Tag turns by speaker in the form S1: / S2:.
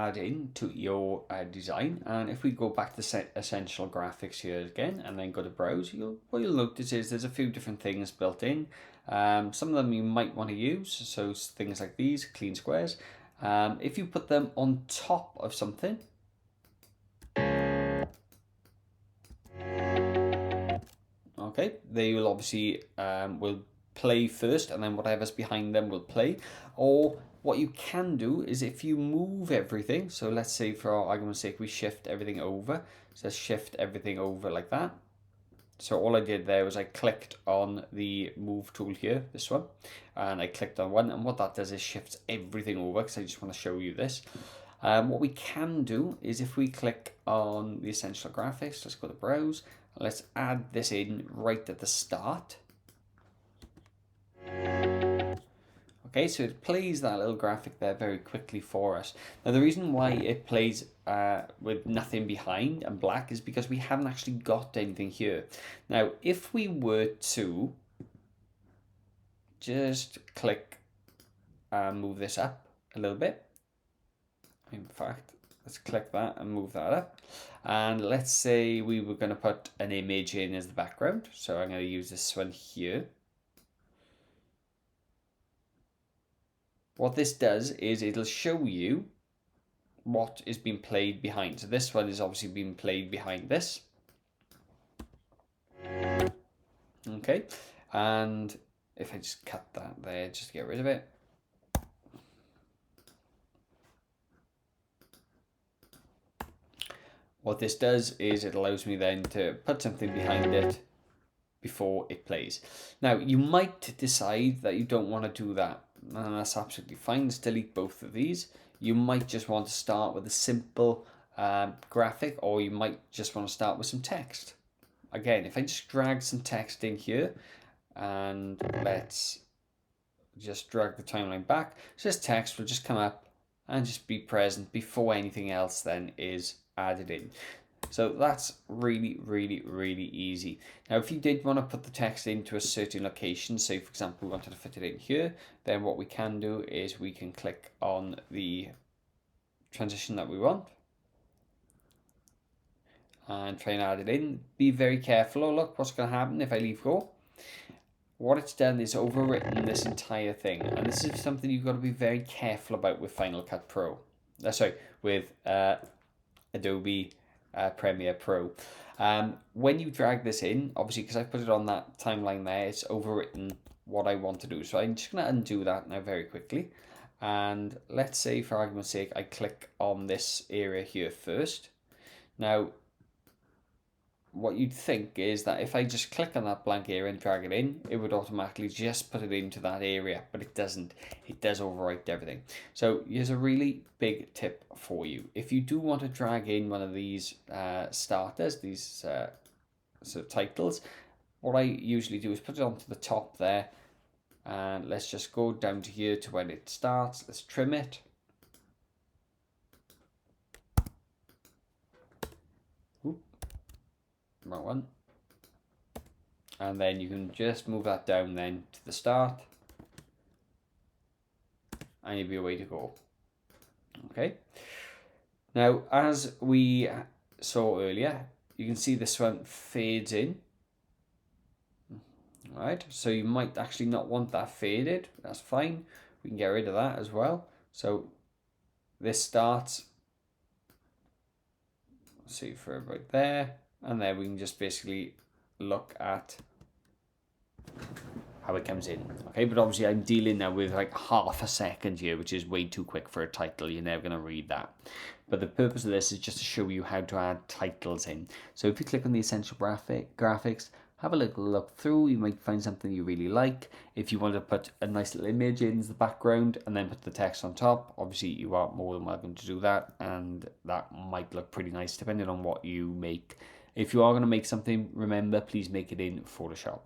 S1: add in to your design. And if we go back to essential graphics here again and then go to browse, what you'll notice is there's a few different things built in. Some of them you might want to use, so things like these clean squares. If you put them on top of something, okay, they will obviously will play first, and then whatever's behind them will play. Or what you can do is if you move everything, so let's say for our argument's sake we shift everything over, so let's shift everything over like that. So all I did there was I clicked on the move tool here, this one, and I clicked on one, and what that does is shifts everything over, because I just want to show you this. What we can do is if we click on the essential graphics, let's go to browse, let's add this in right at the start. Okay, so it plays that little graphic there very quickly for us. Now the reason why it plays with nothing behind and black is because we haven't actually got anything here. Now if we were to just click and move this up a little bit, in fact let's click that and move that up, and let's say we were going to put an image in as the background, so I'm going to use this one here. What this does is it'll show you what is being played behind. So this one is obviously being played behind this. Okay, and if I just cut that there, just to get rid of it. What this does is it allows me then to put something behind it before it plays. Now you might decide that you don't want to do that, and that's absolutely fine. Let's delete both of these. You might just want to start with a simple graphic, or you might just want to start with some text. Again, if I just drag some text in here, and let's just drag the timeline back, so this text will just come up and just be present before anything else then is added in. So that's really, really, really easy. Now, if you did want to put the text into a certain location, say for example we wanted to fit it in here, then what we can do is we can click on the transition that we want and try and add it in. Be very careful. Oh, look what's going to happen if I leave go. What it's done is overwritten this entire thing, and this is something you've got to be very careful about with Final Cut Pro. With Adobe Premiere Pro. When you drag this in, obviously because I put it on that timeline there, it's overwritten what I want to do. So I'm just going to undo that now very quickly. And let's say for argument's sake, I click on this area here first. Now, what you'd think is that if I just click on that blank area and drag it in, it would automatically just put it into that area, but it doesn't. It does overwrite everything. So here's a really big tip for you. If you do want to drag in one of these starters, these sort of titles, what I usually do is put it onto the top there, and let's just go down to here to when it starts. Let's trim it. Wrong one. And then you can just move that down then to the start, and you'll be away to go. Okay. Now, as we saw earlier, you can see this one fades in. All right, so you might actually not want that faded. That's fine. We can get rid of that as well. So this starts, let's see, for about there. And then we can just basically look at how it comes in. Okay, but obviously I'm dealing now with like half a second here, which is way too quick for a title. You're never going to read that. But the purpose of this is just to show you how to add titles in. So if you click on the essential graphics, have a little look through. You might find something you really like. If you want to put a nice little image in as the background and then put the text on top, obviously you are more than welcome to do that, and that might look pretty nice depending on what you make. If you are going to make something, remember, please make it in Photoshop.